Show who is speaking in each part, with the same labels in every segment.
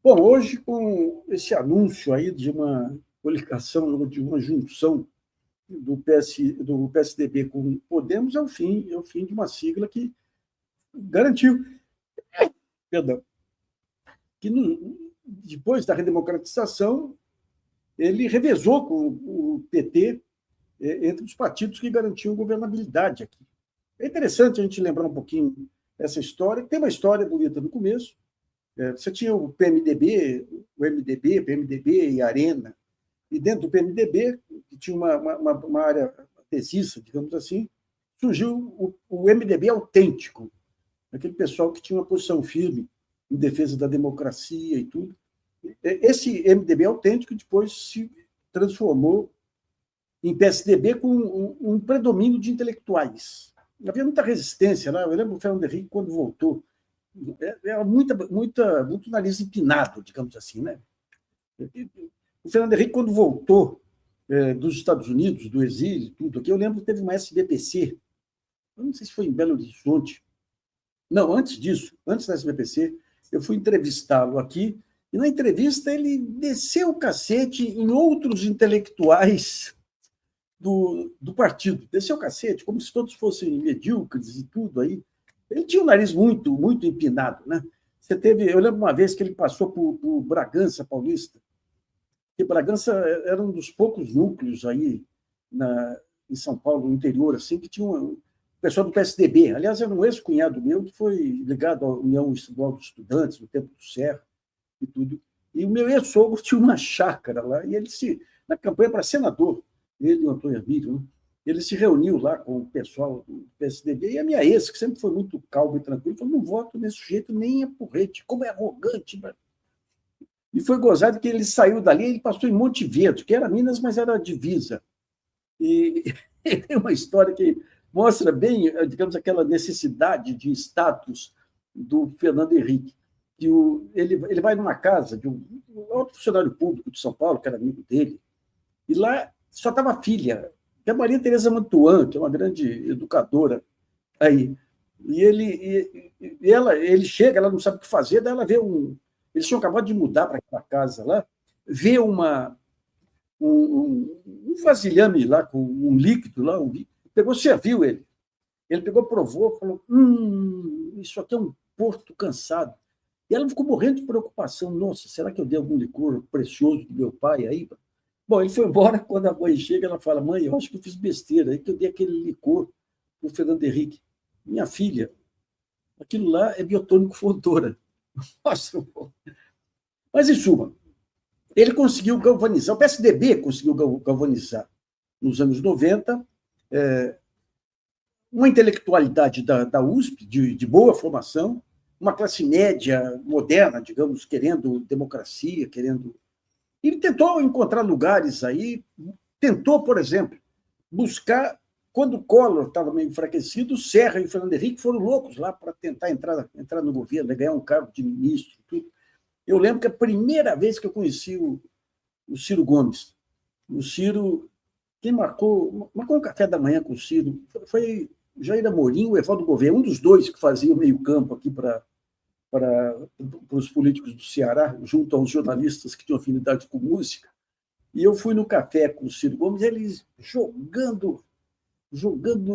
Speaker 1: Bom, hoje, com esse anúncio aí de uma coligação, de uma junção do PSDB com o Podemos, é o fim de uma sigla que garantiu, perdão, que depois da redemocratização, ele revezou com o PT entre os partidos que garantiam governabilidade aqui. É interessante a gente lembrar um pouquinho essa história. Tem uma história bonita no começo. Você tinha o PMDB, o MDB, PMDB e Arena, e dentro do PMDB, que tinha uma área tesista, digamos assim, surgiu o MDB autêntico, aquele pessoal que tinha uma posição firme em defesa da democracia e tudo. Esse MDB autêntico depois se transformou em PSDB com um predomínio de intelectuais. Havia muita resistência lá. Eu lembro o Fernando Henrique, quando voltou, era muito nariz empinado, digamos assim, né? O Fernando Henrique, quando voltou dos Estados Unidos, do exílio, tudo aqui, eu lembro que teve uma SBPC, eu não sei se foi em Belo Horizonte. Não, antes disso, antes da SBPC, eu fui entrevistá-lo aqui, e na entrevista ele desceu o cacete em outros intelectuais do partido. Desceu o cacete, como se todos fossem medíocres e tudo aí. Ele tinha o nariz muito, muito empinado, né? Eu lembro uma vez que ele passou por Bragança Paulista, que Bragança era um dos poucos núcleos aí em São Paulo, no interior, assim, que tinha o pessoal do PSDB. Aliás, era um ex-cunhado meu que foi ligado à União Estadual dos Estudantes, no tempo do Serra e tudo. E o meu ex-sogro tinha uma chácara lá, e na campanha para senador, ele e o Antônio Emílio, né? Ele se reuniu lá com o pessoal do PSDB, e a minha ex, que sempre foi muito calma e tranquila, falou: não voto nesse sujeito nem a porrete, como é arrogante. E foi gozado que ele saiu dali, ele passou em Monte Verde, que era Minas, mas era a divisa. E tem uma história que mostra bem, digamos, aquela necessidade de status do Fernando Henrique. Que ele vai numa casa de um alto funcionário público de São Paulo, que era amigo dele, e lá só estava a filha, que é a Maria Tereza Mantuan, que é uma grande educadora aí. E ele chega, ela não sabe o que fazer, daí ela vê eles tinham acabado de mudar para aquela casa lá, vê um vasilhame lá com um líquido lá, pegou, serviu ele. Ele pegou, provou, falou: isso aqui é um porto cansado. E ela ficou morrendo de preocupação. Nossa, será que eu dei algum licor precioso do meu pai aí? Bom, ele foi embora. Quando a mãe chega, ela fala: mãe, eu acho que eu fiz besteira, aí que eu dei aquele licor para o Fernando Henrique. Minha filha, aquilo lá é biotônico Fontoura. Nossa, mas, em suma, ele conseguiu galvanizar, o PSDB conseguiu galvanizar, nos anos 90, uma intelectualidade da USP, de boa formação, uma classe média moderna, digamos, querendo democracia, querendo. Ele tentou encontrar lugares aí, tentou, por exemplo, buscar. Quando o Collor estava meio enfraquecido, o Serra e o Fernando Henrique foram loucos lá para tentar entrar no governo, ganhar um cargo de ministro. Tudo. Eu lembro que a primeira vez que eu conheci o Ciro Gomes, o Ciro, quem marcou um café da manhã com o Ciro foi Jair Amorim, o Evaldo Gouveia, um dos dois que fazia o meio-campo aqui para os políticos do Ceará, junto aos jornalistas que tinham afinidade com música. E eu fui no café com o Ciro Gomes, eles jogando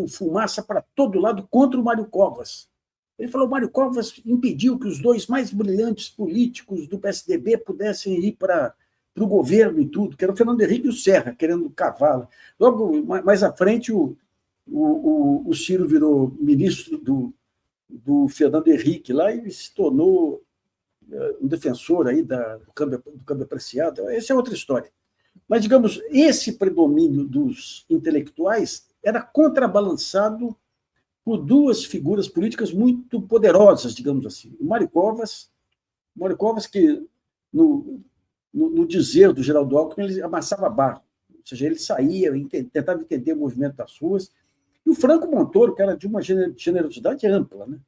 Speaker 1: fumaça para todo lado contra o Mário Covas. Ele falou: o Mário Covas impediu que os dois mais brilhantes políticos do PSDB pudessem ir para o governo e tudo, que era o Fernando Henrique e o Serra, querendo cavá-la. Logo mais à frente, o Ciro virou ministro do Fernando Henrique lá e se tornou um defensor aí do câmbio apreciado. Essa é outra história. Mas, digamos, esse predomínio dos intelectuais era contrabalançado por duas figuras políticas muito poderosas, digamos assim. O Mário Covas, que, no dizer do Geraldo Alckmin, ele amassava barro, ou seja, ele saía, tentava entender o movimento das ruas, e o Franco Montoro, que era de uma generosidade ampla, né?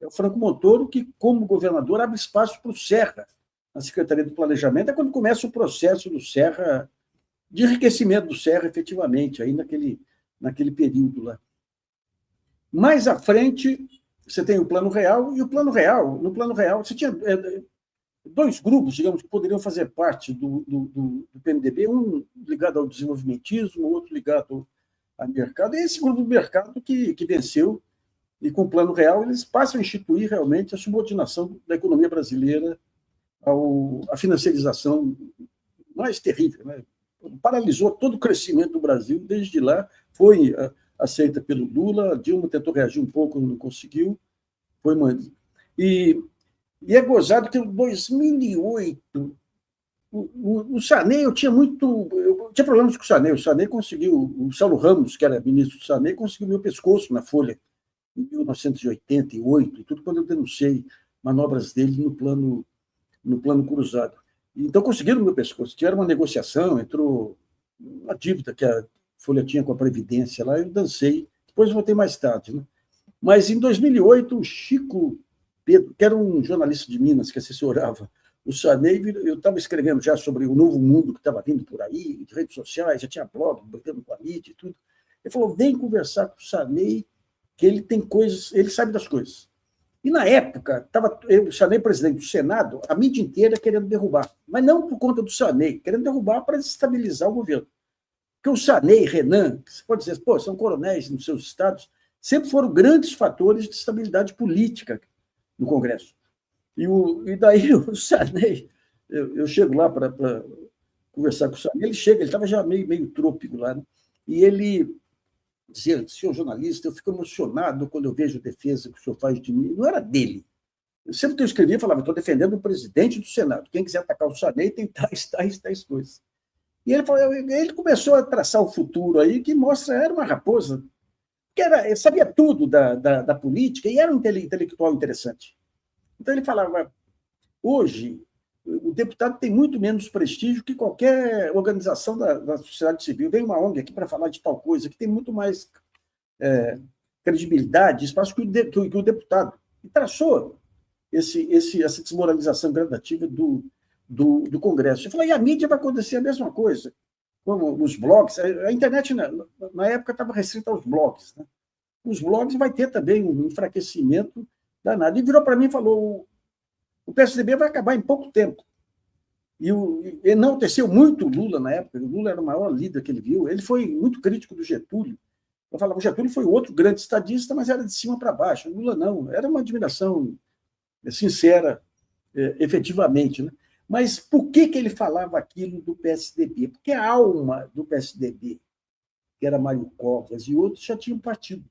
Speaker 1: É o Franco Montoro que, como governador, abre espaço para o Serra, na Secretaria do Planejamento, é quando começa o processo do Serra, de enriquecimento do Serra, efetivamente, aí naquele período lá. Mais à frente, você tem o Plano Real, e no Plano Real, você tinha dois grupos, digamos, que poderiam fazer parte do PMDB, um ligado ao desenvolvimentismo, outro ligado ao mercado. E esse grupo do mercado que venceu, e com o Plano Real, eles passam a instituir realmente a subordinação da economia brasileira à financiarização mais terrível, né? Paralisou todo o crescimento do Brasil desde lá, foi aceita pelo Lula, Dilma tentou reagir um pouco, não conseguiu, foi uma... E é gozado que em 2008, o Sarney, eu tinha problemas com o Sarney conseguiu, o Saulo Ramos, que era ministro do Sarney, conseguiu meu pescoço na Folha, em 1988, tudo quando eu denunciei manobras dele no plano cruzado. Então, conseguiram meu pescoço. Tiveram uma negociação, entrou uma dívida que a Folha tinha com a Previdência lá, eu dancei. Depois voltei mais tarde. Né? Mas, em 2008, o Chico Pedro, que era um jornalista de Minas que assessorava o Sarney, eu estava escrevendo já sobre o novo mundo que estava vindo por aí, de redes sociais, já tinha blog, brigando com a mídia e tudo. Ele falou, vem conversar com o Sarney, que ele tem coisas, ele sabe das coisas. E, na época, estava o Sarney presidente do Senado, a mídia inteira querendo derrubar, mas não por conta do Sarney, querendo derrubar para desestabilizar o governo. Porque o Sarney e Renan, você pode dizer, pô, são coronéis nos seus estados, sempre foram grandes fatores de estabilidade política no Congresso. E daí o Sarney, eu chego lá para conversar com o Sarney, ele chega, ele estava já meio trôpico lá, né? E ele dizia, senhor jornalista, eu fico emocionado quando eu vejo a defesa que o senhor faz de mim. Não era dele. Eu sempre que eu escrevia, falava, estou defendendo o presidente do Senado. Quem quiser atacar o Sarney tem tais coisas. E ele começou a traçar o futuro aí, que mostra, era uma raposa, que sabia tudo da política e era um intelectual interessante. Então ele falava, hoje, o deputado tem muito menos prestígio que qualquer organização da sociedade civil. Vem uma ONG aqui para falar de tal coisa, que tem muito mais credibilidade, espaço que o deputado. E traçou essa desmoralização gradativa do Congresso. Eu falei, e a mídia vai acontecer a mesma coisa. Como os blogs, a internet, na época, estava restrita aos blogs. Né? Os blogs vai ter também um enfraquecimento danado. E virou para mim e falou, o PSDB vai acabar em pouco tempo. E enalteceu muito o Lula na época. O Lula era o maior líder que ele viu. Ele foi muito crítico do Getúlio. Eu falava, o Getúlio foi outro grande estadista, mas era de cima para baixo. O Lula não. Era uma admiração sincera, efetivamente. Né? Mas por que ele falava aquilo do PSDB? Porque a alma do PSDB, que era Mário Covas e outros, já tinham partido.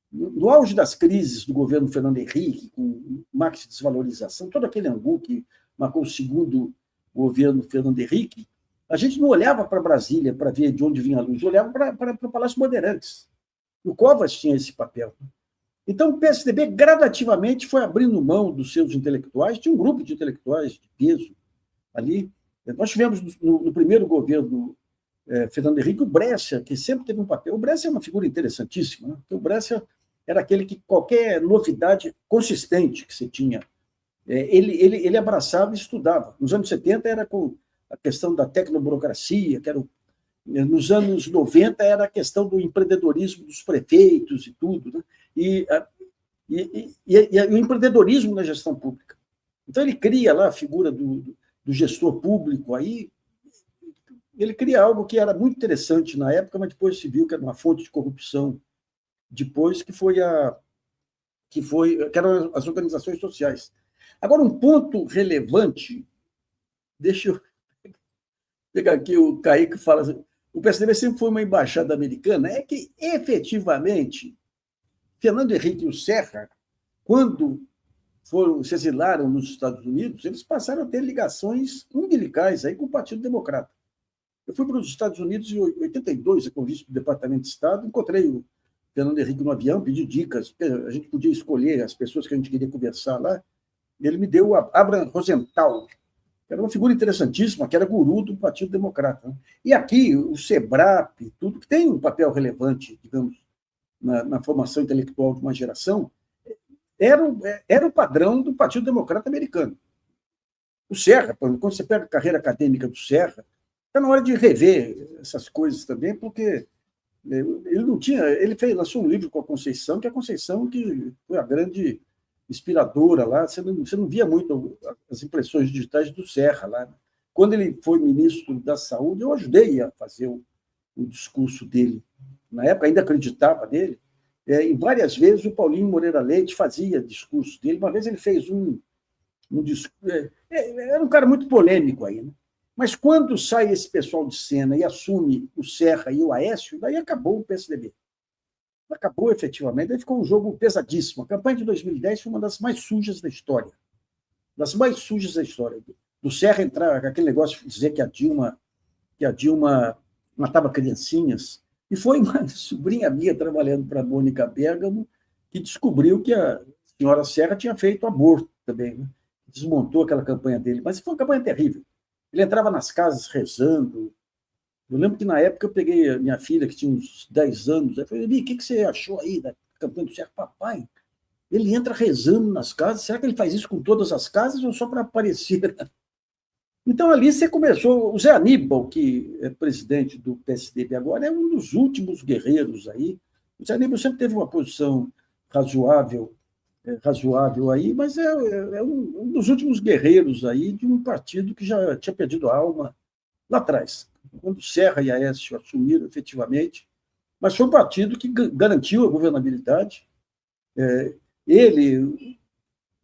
Speaker 1: No auge das crises do governo Fernando Henrique, com marketing de desvalorização, todo aquele angu que marcou o segundo governo Fernando Henrique, a gente não olhava para Brasília para ver de onde vinha a luz, olhava para o Palácio Bandeirantes. E o Covas tinha esse papel. Então, o PSDB gradativamente foi abrindo mão dos seus intelectuais, tinha um grupo de intelectuais de peso ali. Nós tivemos, no primeiro governo Fernando Henrique, o Brescia, que sempre teve um papel. O Brescia é uma figura interessantíssima, né? Porque o Brescia era aquele que qualquer novidade consistente que você tinha, ele abraçava e estudava. Nos anos 70 era com a questão da tecnoburocracia, nos anos 90 era a questão do empreendedorismo dos prefeitos e tudo, né? E o empreendedorismo na gestão pública. Então, ele cria lá a figura do gestor público, aí ele cria algo que era muito interessante na época, mas depois se viu que era uma fonte de corrupção, depois que eram as organizações sociais. Agora, um ponto relevante, deixa eu pegar aqui o Kaique que fala assim, o PSDB sempre foi uma embaixada americana, é que, efetivamente, Fernando Henrique e o Serra, quando se exilaram nos Estados Unidos, eles passaram a ter ligações umbilicais aí com o Partido Democrata. Eu fui para os Estados Unidos em 82, a convite do Departamento de Estado, encontrei o Fernando Henrique no avião, pedi dicas, a gente podia escolher as pessoas que a gente queria conversar lá, e ele me deu a Abraham Rosenthal, que era uma figura interessantíssima, que era guru do Partido Democrata. Né? E aqui, o SEBRAP, tudo, que tem um papel relevante, digamos, na formação intelectual de uma geração, era o padrão do Partido Democrata americano. O Serra, quando você pega a carreira acadêmica do Serra, está na hora de rever essas coisas também, porque ele não tinha... Ele lançou um livro com a Conceição, que foi a grande inspiradora lá, você não via muito as impressões digitais do Serra lá. Quando ele foi ministro da Saúde, eu ajudei a fazer o discurso dele. Na época, ainda acreditava nele. E várias vezes o Paulinho Moreira Leite fazia discurso dele. Uma vez ele fez um discurso. Era um cara muito polêmico aí, né? Mas quando sai esse pessoal de cena e assume o Serra e o Aécio, daí acabou o PSDB. Acabou efetivamente, daí ficou um jogo pesadíssimo. A campanha de 2010 foi uma das mais sujas da história. Das mais sujas da história. Do Serra entrar, aquele negócio de dizer que a Dilma matava criancinhas. E foi uma sobrinha minha trabalhando para a Mônica Bergamo que descobriu que a senhora Serra tinha feito aborto também, né? Desmontou aquela campanha dele. Mas foi uma campanha terrível. Ele entrava nas casas rezando. Eu lembro que, na época, eu peguei a minha filha, que tinha uns 10 anos, eu falei, o que você achou aí da campanha do Serra? Papai, ele entra rezando nas casas, será que ele faz isso com todas as casas ou só para aparecer? Então, ali você começou. O Zé Aníbal, que é presidente do PSDB agora, é um dos últimos guerreiros aí. O Zé Aníbal sempre teve uma posição razoável aí, mas é um dos últimos guerreiros aí de um partido que já tinha perdido a alma lá atrás, quando Serra e Aécio assumiram efetivamente, mas foi um partido que garantiu a governabilidade. Ele,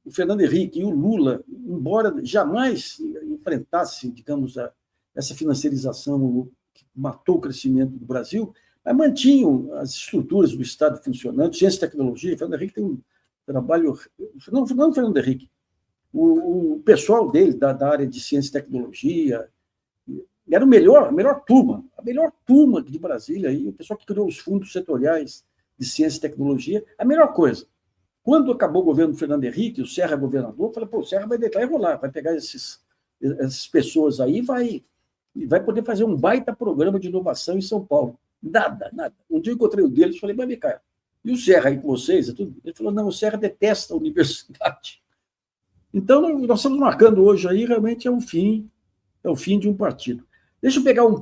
Speaker 1: o Fernando Henrique e o Lula, embora jamais enfrentassem, digamos, essa financiarização que matou o crescimento do Brasil, mas mantinham as estruturas do Estado funcionando, ciência e tecnologia. O Fernando Henrique tem um trabalho... Não o Fernando Henrique, o pessoal dele, da área de ciência e tecnologia, era a melhor turma de Brasília, aí, o pessoal que criou os fundos setoriais de ciência e tecnologia, a melhor coisa. Quando acabou o governo do Fernando Henrique, o Serra é governador, eu falei, o Serra vai deitar e rolar, vai pegar essas pessoas aí e vai poder fazer um baita programa de inovação em São Paulo. Nada. Um dia eu encontrei o deles e falei, mas vem cá, e o Serra aí com vocês? Ele falou, não, o Serra detesta a universidade. Então, nós estamos marcando hoje aí, realmente é o fim de um partido. Deixa eu pegar um